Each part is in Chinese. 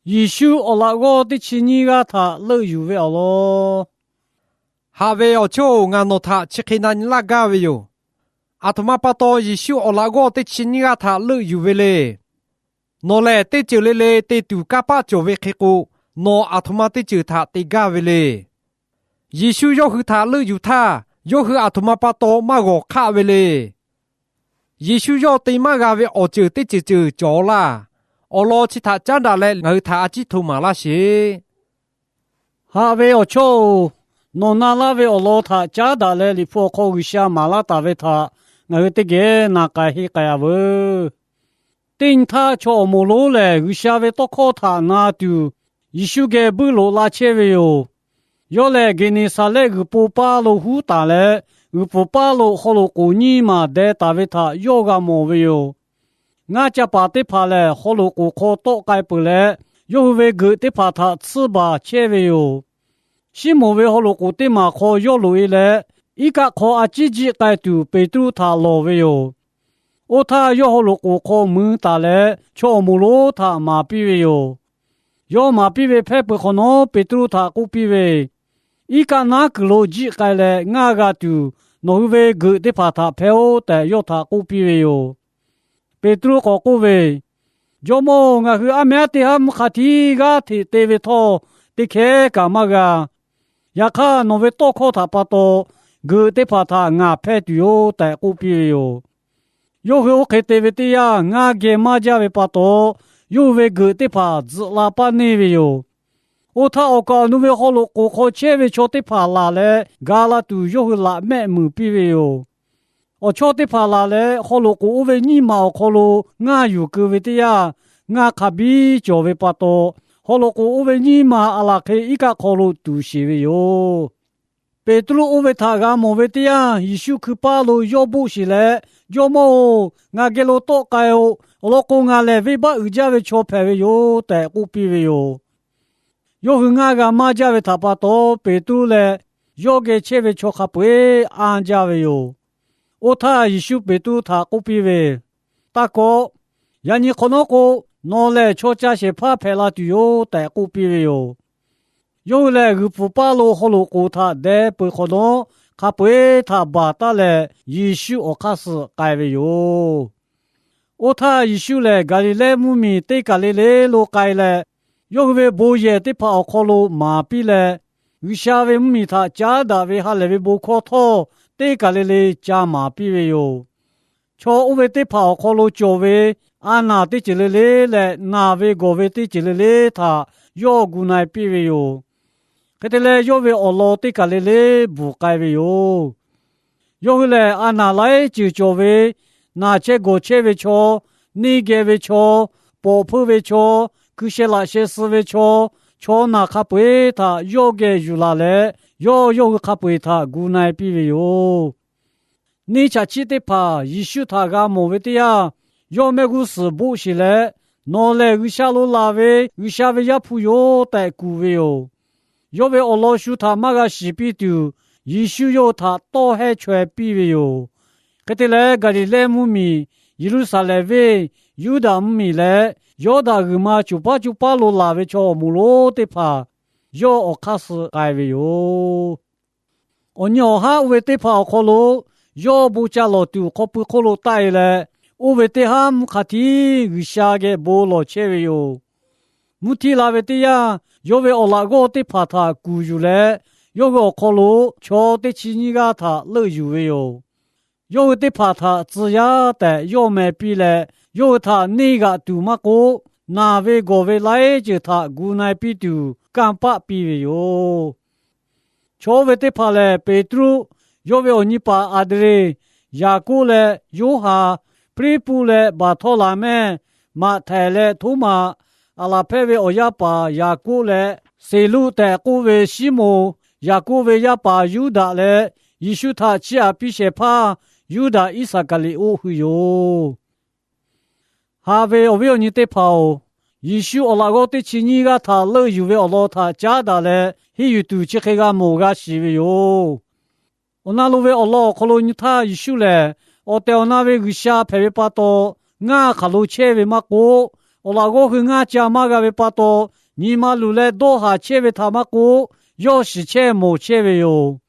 耶稣我那个的亲你个他乐有为咯。哈维奥就俺诺他切开那你拉嘎维哟。阿他妈巴多耶稣我那个的亲你个他乐有为嘞。诺嘞得就嘞嘞得杜嘎巴就为开过，诺阿他妈得就他得嘎为嘞。耶稣要和他乐有他，要和阿他妈巴多马个卡为嘞。耶稣要对马嘎为我就得就着啦。我攞起他長大嚟，我他只圖馬拉些。哈维奥丘，诺那拉维奥罗他加达来里破口一下马拉达维他，我的个那个黑个呀喂，等他丘木罗来一下维多考他那就，一宿个不罗拉切维哟，要来给你啥来个不巴罗胡打来，个不巴罗好罗过年嘛带达维他要个么维哟。我家把的怕嘞，好了过考多改不嘞，又为个的怕他吃吧切为哟。西莫为好了过的嘛考要路嘞，一个考啊自己改读被读他老为哟。我他要好了过考门大嘞，却没路他麻痹为哟。要麻痹为配不可能被读他不逼为，一个那个路自改嘞，我个读，那为个的怕他配合的要他不逼为哟。贝杜个个位，要么我去阿妹的阿姆卡提个提对位托，的开干嘛个？也看那位多考他巴多，个的怕他俺配对哟，带个比哟。要去我开对位的呀，俺给马家位巴多，有位个的怕子喇叭那位哟。我他我讲那位好了，我考前位瞧的怕拉嘞，嘎啦都要去拉咩门比位哟。我瞧的怕拉嘞，好了过为你毛好了，俺有个位的呀，俺卡比就为巴多，好了过为你嘛阿拉开一个好了都是为哟。贝多罗为他个么为的呀，一宿去巴路要不是嘞，要么俺给了多改哦，我老公俺来为把二家为瞧牌为哟，带不比为哟。要和俺个马家为他巴多，贝多嘞，要给切为瞧卡不安家为哟。我他一宿被堵他不比为，大哥，让你看那个拿来瞧家些怕拍拉队哟，带不比为哟。有来个不把路好路过他带不可能，他不他把他来一宿我开始改为哟。我他一宿来咖喱来木米对咖喱来路改来，有为不也得怕好路麻痹来，有下为木米他加大为哈来为不可托。对咖喱嘞加麻痹为哟，瞧为对跑考路教为，安那对这里嘞来，那为个为对这里嘞他要古奈比为哟，可得嘞要为俄罗对咖喱嘞不改为哟，要为嘞安那来就教为，那这个切为瞧，你给为瞧，波普为瞧，可些那些事为瞧，瞧那卡不他要给有啦嘞。要个卡贝他古奈比为哟，你家记得怕一宿他个莫为的呀？要么个事不是嘞，拿来个下路拉位，个下位也不要带古为哟。要为我老叔他妈个西比丢，一宿要他多还全比为哟。可得嘞个里来木米，一路上来位，有的木米嘞，要的个嘛就把路拉位叫木罗的怕。要我开始改为哟，我鸟哈为对跑可路，要不加路丢可不可路带嘞？我为对哈木卡提一下个不路切为哟，木提拉为对呀，要为我那个对跑他雇有嘞，要个可路瞧对起你个他乐有为哟，要为对跑他只要的要买比嘞，要他那个丢嘛个。那位各位来就他古奈比丢干巴比为哟，瞧为的怕嘞，贝杜要为你把阿德嘞，雅古嘞，约哈，普里布嘞，把托拉咩，马太嘞，图马，阿拉佩为我亚把雅古嘞，塞路的古为西姆，雅古为亚把犹大嘞，耶稣他只阿比些怕，犹大伊萨格里乌会哟。哈维我为你得跑，耶稣我那个对起你个他乐有为我老他加大嘞，还有赌气黑个某个是为哟。我那路为我老可能你他耶稣嘞，我到那位个下排为巴多，俺卡路切为嘛个，我老哥和俺家嘛个为巴多，你妈路来多下切为他妈过，要是切没切为哟。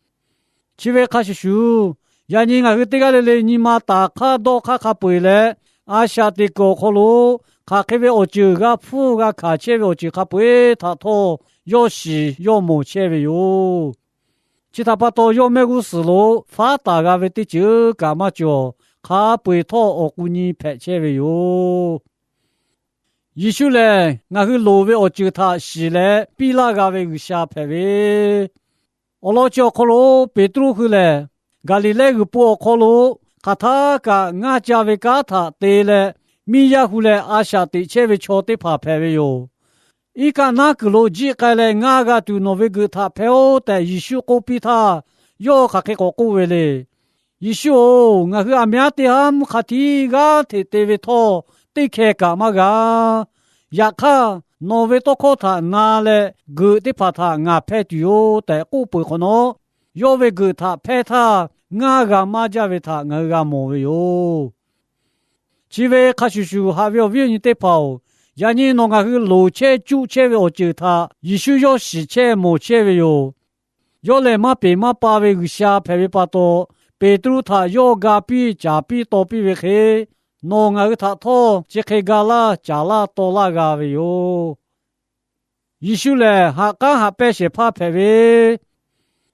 切为开始说，呀你俺个这个嘞，你妈打卡多卡卡背嘞，阿下的个可路，卡开为我就个铺个卡切为我就卡背他托，要是要没切为哟。其他巴多要没个思路，发达个为的就干嘛叫卡背托我姑你拍切为哟。耶稣嘞，我去路为我就他是嘞，比那个为个下拍为。我老叫可罗别多去嘞，咖喱嘞个不可罗，卡他个俺家为卡他对嘞，米呀去嘞阿下的切为瞧的拍拍为哟。一个那个罗只个嘞，俺个都那为个他拍哦，但耶稣过比他要卡开个过为嘞。耶稣哦，我去阿面的ham卡提个提对为他对开干嘛个？呀卡。诺维多考他拿来个的把他俺拍掉，但我不可能，要为个他拍他，俺个马家为他，俺个莫为哟。只为看叔叔还要为你的跑，让你弄个去路车主车为我救他，也需要洗车莫车为哟。要来嘛别嘛把为个下拍为巴多，别都他要个比加比多比为黑。弄个他托，这开个啦，加啦多啦个为哟。耶稣嘞，还刚还白些怕拍喂，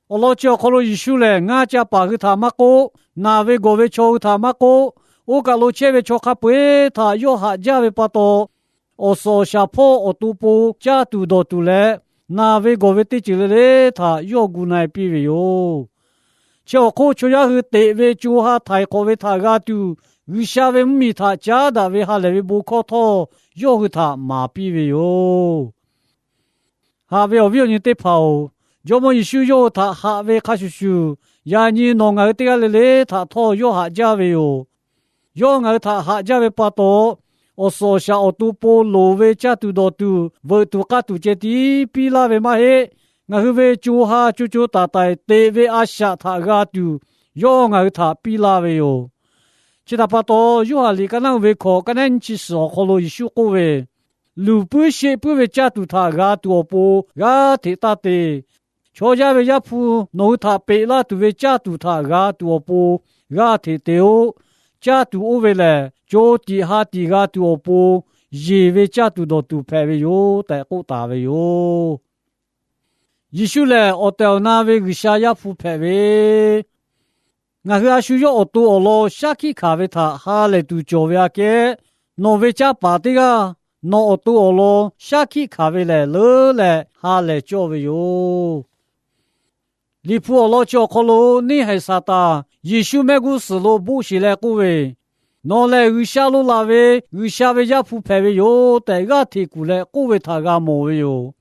我老叫可罗耶稣嘞，俺家把个他妈过，那位个位瞧他妈过，我个老切位瞧卡背，他要下家位巴多，我说下坡我都不家都多都嘞，那位个位对起来嘞，他要古奈比喂哟，叫可瞧呀个对位就下太个位他个都。为啥为米他家的为哈来为不靠他，要和他麻痹为哟。哈为为你得跑，要么一修要他哈为开始修，呀你弄个这个来他他要哈家为哟，要个他哈家为巴多，我说下我都不路为家都多都，为都家都接地比拉为嘛嘿，我是为就哈就就大大得为阿下他个都，要个他比拉为哟。其他巴多有哈里个那为考，个那其实好罗一修过为，路不些不为家都他个多不个提大的，乔家为家铺弄他背了都为家都他个多不个提的哦，家都为了就底下底个多不，也为家都多都派为哟，但好大为哟。一修嘞，我到那为个下呀铺派为。我是需要我多了下去咖啡他哈来都教为个，诺为家把这个诺我多了下去咖啡来了来哈来教为哟。你普我老教可罗你还啥的？耶稣买个思路不是来各位，拿来二下路拉位，二下位家铺排为哟，大家提过来各位他个莫为哟。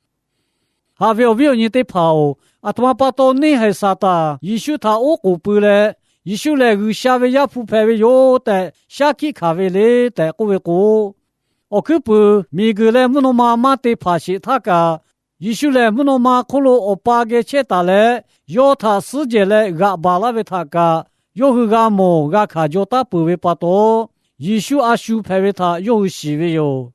哈为你得跑，啊他妈把到你还啥的？耶稣他我过不来。一修来个下位也铺排为有的，下去咖啡嘞的各位哥，我可不每个来木诺妈妈的爬西他个，一修来木诺妈可罗我八个切打来，要他世界来个巴拉为他个，要个个么个卡叫他不为巴多，一修阿修排为他有西为有，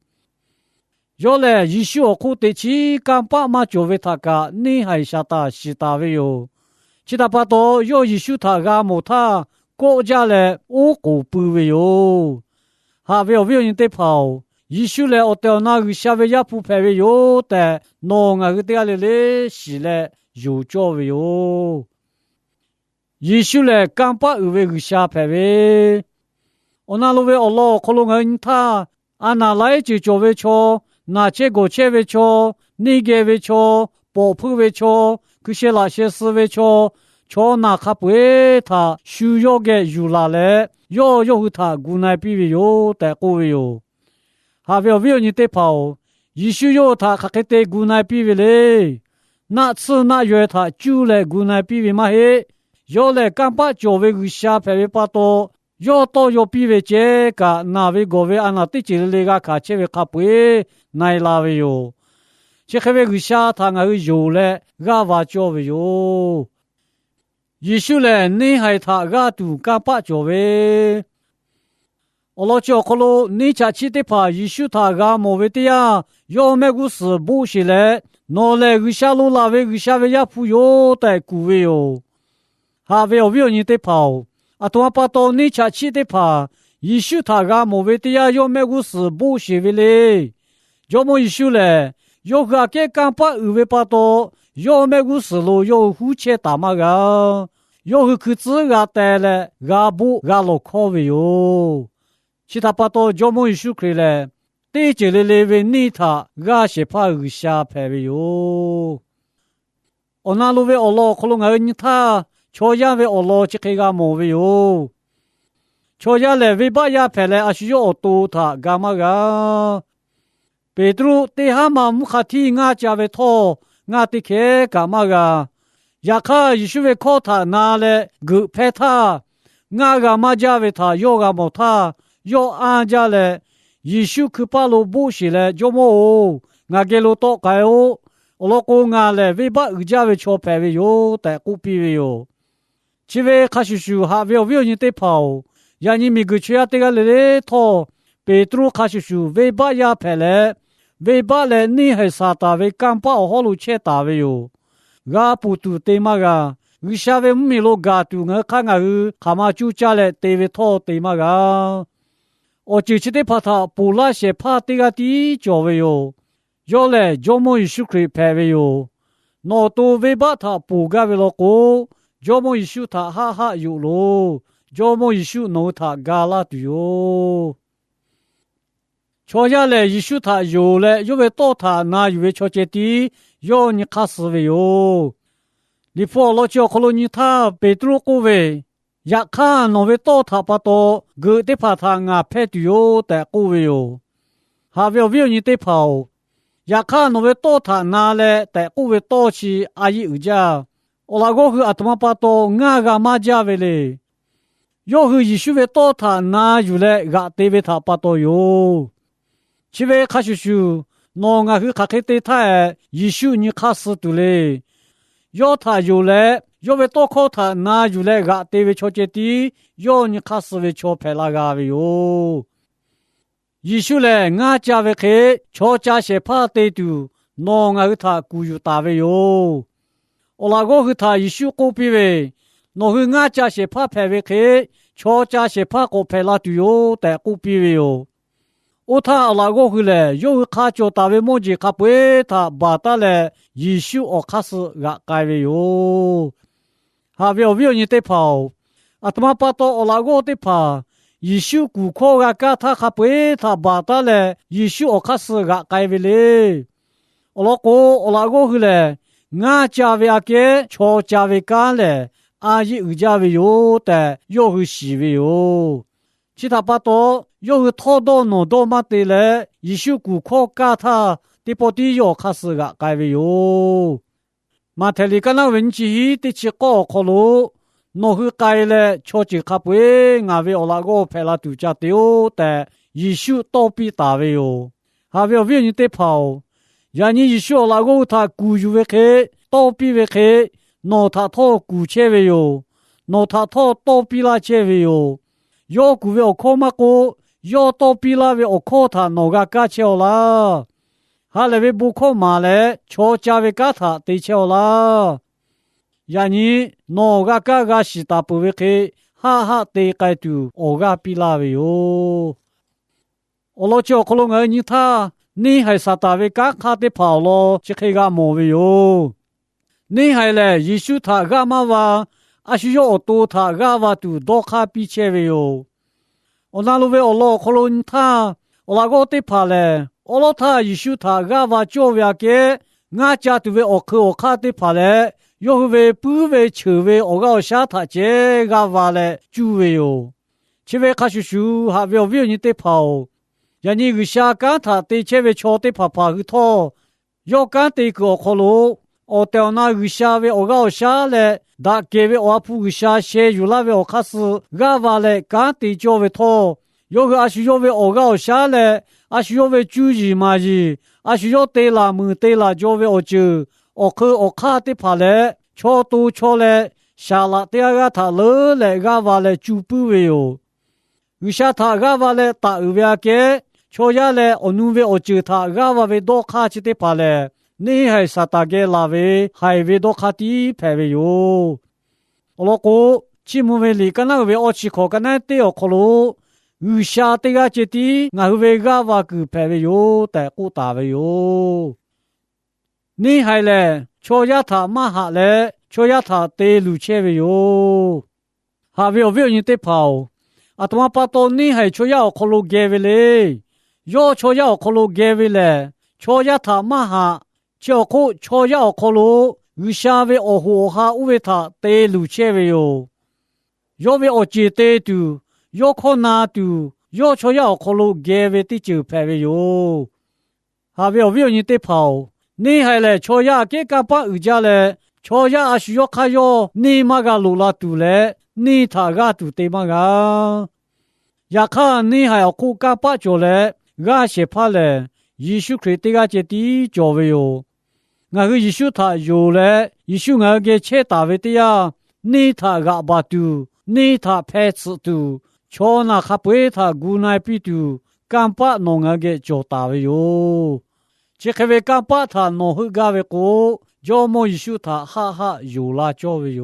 要来一修我可得起干爸妈就为他个，你还下打西打为有。其他巴多要一修他个木他国家嘞，我国不为哟。哈为人得跑，一修嘞我到那个下位也不排为哟的，弄个这个嘞是嘞有教为哟。一修嘞刚把为个下排为，我那路为我老可能人他，啊拿来就教为错，拿这个切为错，你给为错，保护为错。这些那些思维错，错那卡不会他需要个有哪来，要他无奈比为有带过为有，还为你得跑，一需要他卡个得无奈比为嘞，那次那月他就来无奈比为嘛嘿，要来干把就为个下排为巴多，要到要比为这个那为个为安那对起来个卡切为卡不会奈拉为有。这还为个下他那个有嘞，个话教为哟。耶稣嘞，你还他个都干把教为。我老叫可罗你家去的怕一宿他个莫为的呀，要么个是不是嘞？拿来个下路拉位个下位也不要带顾位哟，还为你的跑，啊，多把到你家去的怕一宿他个莫为的呀，要么个是不是为嘞？要么一宿嘞，要个给干把为把到，要么个是路要付钱打嘛个，要个去自个带来，个不个路靠位哟。其他把到叫么一宿可以嘞，对这里来为你他，俺是怕有下排位哟。我那路为我老可能俺你他，瞧样为我老去开个毛位哟。瞧样来为把呀排来，还需要我多他干嘛个？别处对他们木卡提俺家为托，俺的开干嘛个？呀卡一宿为靠他拿来个排他，俺个嘛家为他要个么他。要按家嘞，一宿去把路不是嘞，就么哦，俺给路多开哦，我老公俺嘞，为把人家为瞧排位哟，带股票位哟，其位卡叔叔还为你得跑，让你每个月得个来套，别处卡叔叔为把呀排嘞，为把嘞你还啥大位干把好路切大位哟，俺不都得嘛个。我下位没路嘎都我看俺他妈就家嘞得位套得嘛个。我就记得怕他不那些怕这个地叫位哟，要来就么一宿可以排位哟，那都为把他不干为了过，就么一宿他哈哈有咯，就么一宿弄他嘎啦的哟，瞧下来一宿他有了，因为到他那以为瞧见的，要你卡死位哟，你破了叫可能你他被捉过位。อยากข้าโนเวโตทาปาโตเกิดได้พาทางงาเพดโยแต่กูเวโยหาเวลนี่ได้เผาอยากข้าโนเวโตทานาเลแต่กูเวโตชีอายิอุจาโอลาโกคืออัตมาปาโตงากามาจาเวเลโยคือยิชุเวโตทานาอยู่เลกะเตเวทาปาโตโยชิเวคาชุชูนองาคือคาเคเตทายิชุนิคาสตุเลโยทาอยู่เล要为多靠他拿อยู่来个对为瞧见的，要你卡死为瞧排那个为哟。一宿来俺家为开，瞧家些怕对头，那俺他雇有大为哟。我那个和他一宿过比为，那和俺家些怕排为开，瞧家些怕过排那对哟，但过比为哟。我他那个回来，有卡叫大为么子卡不他把他来一宿我卡死个改为哟。哈为你得跑，啊他妈把到我那个得跑，一宿顾客个个他还不他把他嘞，一宿我开始个改为嘞，我那个回来，俺家为阿个，乔家为干嘞，阿姨二家为有的，有个洗为有，其他把到有个掏到弄到嘛的嘞，一宿顾客个他的不的要开始个改为有。马特里干那问题的起高考路，那去改了，瞧起卡不会，俺为那个派了度假丢的，一宿倒闭大位哟，还为你得跑，让你一宿那个他雇有为开，倒闭为开，那他套雇钱为哟，那他套倒闭了钱为哟，要雇为我靠嘛个，要倒闭了为我靠他那个价钱啦。哈来为不靠马来，瞧家为嘎他对瞧啦。呀你哪个嘎嘎是大不为开，哈哈对该度我个比拉为哟。我老叫可能儿你他，你还啥大为嘎卡的跑咯，就开个毛为哟。你还来一宿他嘎嘛哇，啊需要我多他嘎哇度多卡比切为哟。我那路为我老可能他，我那个得跑嘞。我老他一宿他个话教育个，俺家都为我看我看的怕嘞，要为不为求为我个下他这个话嘞就为哟，这位看叔叔还为你得跑，让你个下干他对这位瞧的怕怕个他，要干的个可路，我到那个下为我个下嘞，大给为我不个下些有那为我看是个话嘞干的教为他，要个还是要为我个下嘞。啊需要为注意嘛是，啊需要对啦么对啦就为我就，我看的怕嘞，瞧多瞧嘞，下了第二个他了嘞个话嘞就不为哟， วิชาทากาวาเลตาอุเวเกโชยาเลอนุเวอจืทากาวาเวโดคาชิติพาเลนี่ให้สตาเกลาเวให้เวโดคาติเพเวโยโลโกชิมุเวลีกันนาเวอชิโคกันนาเตอโคโลวิชาเตกาเจติงาเวกาวากุเพเวโยแต่กูตาเวโยนี่ให้เลโชยาทามหาเลโชยาทาเตลูเชเวโยฮาเวโอเวยิเตพาวอาตมาปาโตนี่ให้โชยาโคโลเกเวเลโยโชยาโคโลเกเวเลโชยาทามหาเจ้าโคโชยาโคโลวิชาเวโอโหฮาอุเวทาเตลูเชเวโยโยเวโอจิเตตูโยโคนาตูโยโชยาโคโลเกเวติจูเพเวโยฮาเวโอเวยิเตพาวนี่ให้เลโชยาเกกะปะอุจาเลโชยาอาชุยคายโยนี่มากาลูลาตูเลนี่ทากาตูเตมากายาคานี่ให้อคูกะปะโจเลกาเชพาเลยิสุคริสต์กาเจติโจเวโยงาคือยิสุทาโยเลยิสุงาเกเชตาเวติยานี่ทากาบาตูนี่ทาเพสตูโชนาคาเปทากูนายปิตูกัมปะนงาเกโจตาเวโยเจคเวกัมปะทาโนฮึกาเวโกโจโมยิสุทาฮาฮาโยลาโจเวโย